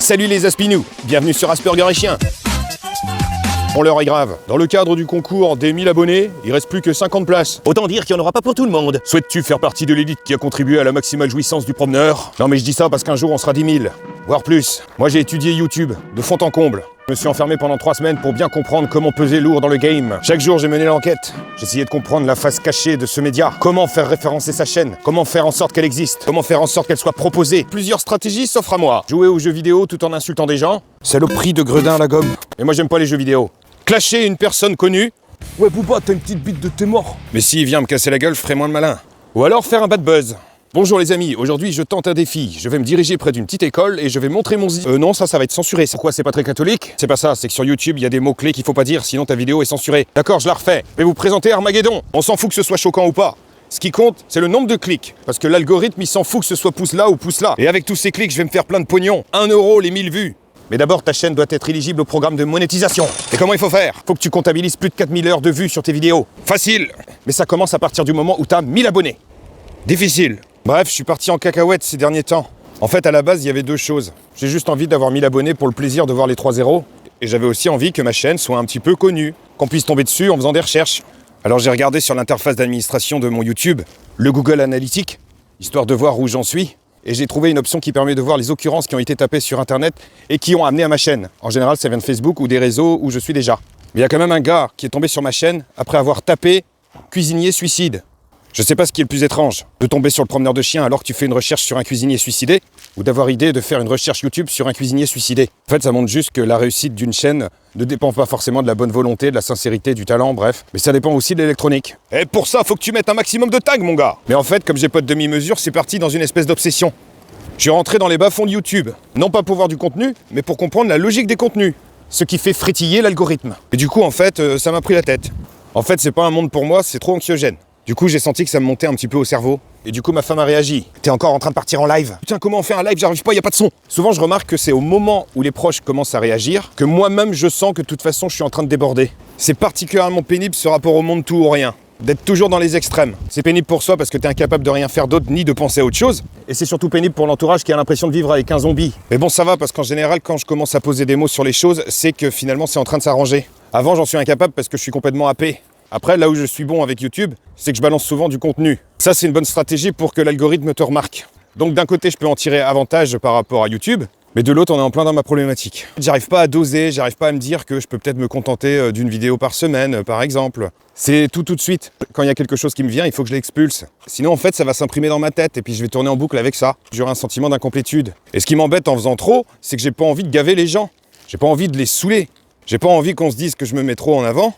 Salut les aspinous, bienvenue sur Asperger et Chien. Bon, l'heure est grave. Dans le cadre du concours des 1000 abonnés, il reste plus que 50 places. Autant dire qu'il n'y en aura pas pour tout le monde. Souhaites-tu faire partie de l'élite qui a contribué à la maximale jouissance du promeneur? Non mais je dis ça parce qu'un jour on sera 10 000, voire plus. Moi j'ai étudié YouTube, de fond en comble. Je me suis enfermé pendant 3 semaines pour bien comprendre comment peser lourd dans le game. Chaque jour j'ai mené l'enquête. J'essayais de comprendre la face cachée de ce média. Comment faire référencer sa chaîne? Comment faire en sorte qu'elle existe? Comment faire en sorte qu'elle soit proposée? Plusieurs stratégies s'offrent à moi. Jouer aux jeux vidéo tout en insultant des gens. Saloperie de gredin à la gomme. Et moi j'aime pas les jeux vidéo. Clasher une personne connue. Ouais Booba, t'as une petite bite de tes morts. Mais s'il vient me casser la gueule, je ferai moins de malin. Ou alors faire un bad buzz. Bonjour les amis, aujourd'hui je tente un défi. Je vais me diriger près d'une petite école et je vais montrer mon non, ça va être censuré. C'est quoi, c'est pas très catholique? C'est pas ça, c'est que sur YouTube, il y a des mots-clés qu'il faut pas dire, sinon ta vidéo est censurée. D'accord, je la refais. Je vais vous présenter Armageddon. On s'en fout que ce soit choquant ou pas. Ce qui compte, c'est le nombre de clics. Parce que l'algorithme, il s'en fout que ce soit pouce là ou pouce là. Et avec tous ces clics, je vais me faire plein de pognon. 1 euro les 1000 vues. Mais d'abord, ta chaîne doit être éligible au programme de monétisation. Et comment il faut faire? Faut que tu comptabilises plus de 4000 heures de vues sur tes vidéos. Facile. Mais ça commence à partir du moment où t'as 1000 abonnés. Difficile. Bref, je suis parti en cacahuète ces derniers temps. En fait, à la base, il y avait 2 choses. J'ai juste envie d'avoir 1000 abonnés pour le plaisir de voir les 3 zéros. Et j'avais aussi envie que ma chaîne soit un petit peu connue. Qu'on puisse tomber dessus en faisant des recherches. Alors j'ai regardé sur l'interface d'administration de mon YouTube, le Google Analytics, histoire de voir où j'en suis. Et j'ai trouvé une option qui permet de voir les occurrences qui ont été tapées sur Internet et qui ont amené à ma chaîne. En général, ça vient de Facebook ou des réseaux où je suis déjà. Mais il y a quand même un gars qui est tombé sur ma chaîne après avoir tapé « cuisinier suicide ». Je sais pas ce qui est le plus étrange, de tomber sur le promeneur de chiens alors que tu fais une recherche sur un cuisinier suicidé, ou d'avoir idée de faire une recherche YouTube sur un cuisinier suicidé. En fait, ça montre juste que la réussite d'une chaîne ne dépend pas forcément de la bonne volonté, de la sincérité, du talent, bref. Mais ça dépend aussi de l'électronique. Et pour ça, faut que tu mettes un maximum de tags, mon gars. Mais en fait, comme j'ai pas de demi-mesure, c'est parti dans une espèce d'obsession. Je suis rentré dans les bas-fonds de YouTube, non pas pour voir du contenu, mais pour comprendre la logique des contenus. Ce qui fait frétiller l'algorithme. Et du coup, en fait, ça m'a pris la tête. En fait, c'est pas un monde pour moi, c'est trop anxiogène. Du coup, j'ai senti que ça me montait un petit peu au cerveau. Et du coup, ma femme a réagi. T'es encore en train de partir en live? Putain, comment on fait un live? J'arrive pas, y a pas de son. Souvent, je remarque que c'est au moment où les proches commencent à réagir que moi-même, je sens que de toute façon, je suis en train de déborder. C'est particulièrement pénible ce rapport au monde tout ou rien. D'être toujours dans les extrêmes. C'est pénible pour soi parce que t'es incapable de rien faire d'autre ni de penser à autre chose. Et c'est surtout pénible pour l'entourage qui a l'impression de vivre avec un zombie. Mais bon, ça va parce qu'en général, quand je commence à poser des mots sur les choses, c'est que finalement, c'est en train de s'arranger. Avant, j'en suis incapable parce que je suis complètement happé. Après, là où je suis bon avec YouTube, c'est que je balance souvent du contenu. Ça, c'est une bonne stratégie pour que l'algorithme te remarque. Donc d'un côté, je peux en tirer avantage par rapport à YouTube, mais de l'autre, on est en plein dans ma problématique. J'arrive pas à doser, j'arrive pas à me dire que je peux peut-être me contenter d'une vidéo par semaine, par exemple. C'est tout de suite. Quand il y a quelque chose qui me vient, il faut que je l'expulse. Sinon, en fait, ça va s'imprimer dans ma tête et puis je vais tourner en boucle avec ça. J'aurai un sentiment d'incomplétude. Et ce qui m'embête en faisant trop, c'est que j'ai pas envie de gaver les gens. J'ai pas envie de les saouler. J'ai pas envie qu'on se dise que je me mets trop en avant.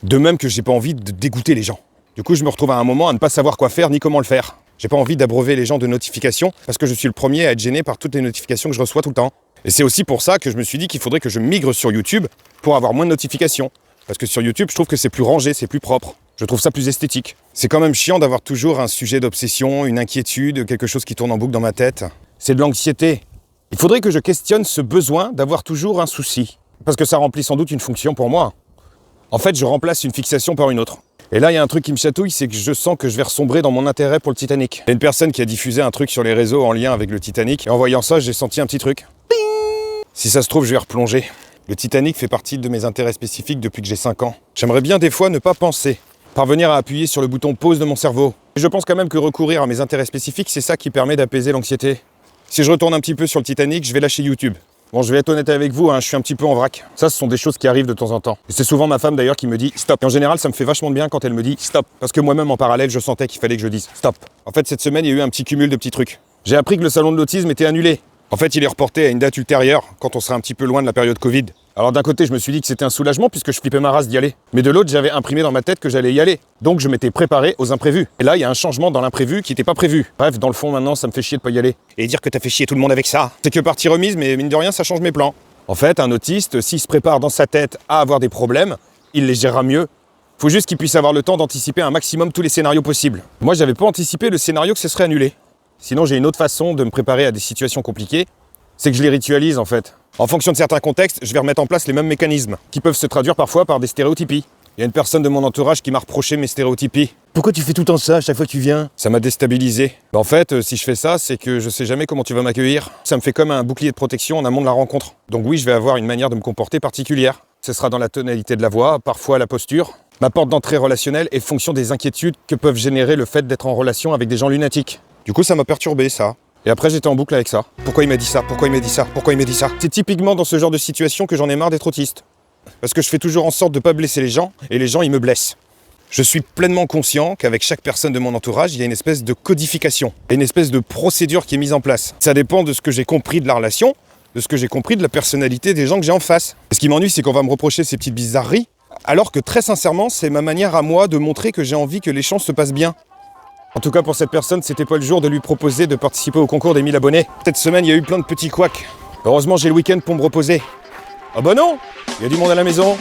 De même que j'ai pas envie de dégoûter les gens. Du coup, je me retrouve à un moment à ne pas savoir quoi faire ni comment le faire. J'ai pas envie d'abreuver les gens de notifications parce que je suis le premier à être gêné par toutes les notifications que je reçois tout le temps. Et c'est aussi pour ça que je me suis dit qu'il faudrait que je migre sur YouTube pour avoir moins de notifications. Parce que sur YouTube, je trouve que c'est plus rangé, c'est plus propre. Je trouve ça plus esthétique. C'est quand même chiant d'avoir toujours un sujet d'obsession, une inquiétude, quelque chose qui tourne en boucle dans ma tête. C'est de l'anxiété. Il faudrait que je questionne ce besoin d'avoir toujours un souci. Parce que ça remplit sans doute une fonction pour moi. En fait, je remplace une fixation par une autre. Et là, il y a un truc qui me chatouille, c'est que je sens que je vais ressombrer dans mon intérêt pour le Titanic. Il y a une personne qui a diffusé un truc sur les réseaux en lien avec le Titanic, et en voyant ça, j'ai senti un petit truc. Ping! Si ça se trouve, je vais replonger. Le Titanic fait partie de mes intérêts spécifiques depuis que j'ai 5 ans. J'aimerais bien des fois ne pas penser, parvenir à appuyer sur le bouton pause de mon cerveau. Et je pense quand même que recourir à mes intérêts spécifiques, c'est ça qui permet d'apaiser l'anxiété. Si je retourne un petit peu sur le Titanic, je vais lâcher YouTube. Bon, je vais être honnête avec vous, je suis un petit peu en vrac. Ça, ce sont des choses qui arrivent de temps en temps. Et c'est souvent ma femme d'ailleurs qui me dit stop. Et en général, ça me fait vachement de bien quand elle me dit stop. Parce que moi-même, en parallèle, je sentais qu'il fallait que je dise stop. En fait, cette semaine, il y a eu un petit cumul de petits trucs. J'ai appris que le salon de l'autisme était annulé. En fait, il est reporté à une date ultérieure, quand on sera un petit peu loin de la période Covid. Alors d'un côté, je me suis dit que c'était un soulagement puisque je flippais ma race d'y aller. Mais de l'autre, j'avais imprimé dans ma tête que j'allais y aller. Donc je m'étais préparé aux imprévus. Et là, il y a un changement dans l'imprévu qui n'était pas prévu. Bref, dans le fond, maintenant, ça me fait chier de pas y aller. Et dire que t'as fait chier tout le monde avec ça, c'est que partie remise, mais mine de rien, ça change mes plans. En fait, un autiste, s'il se prépare dans sa tête à avoir des problèmes, il les gérera mieux. Faut juste qu'il puisse avoir le temps d'anticiper un maximum tous les scénarios possibles. Moi, j'avais pas anticipé le scénario que ce serait annulé. Sinon, j'ai une autre façon de me préparer à des situations compliquées, c'est que je les ritualise en fait. En fonction de certains contextes, je vais remettre en place les mêmes mécanismes, qui peuvent se traduire parfois par des stéréotypies. Il y a une personne de mon entourage qui m'a reproché mes stéréotypies. Pourquoi tu fais tout le temps ça à chaque fois que tu viens? Ça m'a déstabilisé. En fait, si je fais ça, c'est que je sais jamais comment tu vas m'accueillir. Ça me fait comme un bouclier de protection en amont de la rencontre. Donc oui, je vais avoir une manière de me comporter particulière. Ce sera dans la tonalité de la voix, parfois la posture. Ma porte d'entrée relationnelle est fonction des inquiétudes que peuvent générer le fait d'être en relation avec des gens lunatiques. Du coup, ça m'a perturbé, ça. Et après, j'étais en boucle avec ça. Pourquoi il m'a dit ça? Pourquoi il m'a dit ça? Pourquoi il m'a dit ça? C'est typiquement dans ce genre de situation que j'en ai marre d'être autiste. Parce que je fais toujours en sorte de ne pas blesser les gens, et les gens, ils me blessent. Je suis pleinement conscient qu'avec chaque personne de mon entourage, il y a une espèce de codification, et une espèce de procédure qui est mise en place. Ça dépend de ce que j'ai compris de la relation, de ce que j'ai compris de la personnalité des gens que j'ai en face. Et ce qui m'ennuie, c'est qu'on va me reprocher ces petites bizarreries, alors que très sincèrement, c'est ma manière à moi de montrer que j'ai envie que l'échange se passe bien. En tout cas, pour cette personne, c'était pas le jour de lui proposer de participer au concours des 1000 abonnés. Cette semaine, il y a eu plein de petits couacs. Heureusement, j'ai le week-end pour me reposer. Ah bah non! Il y a du monde à la maison.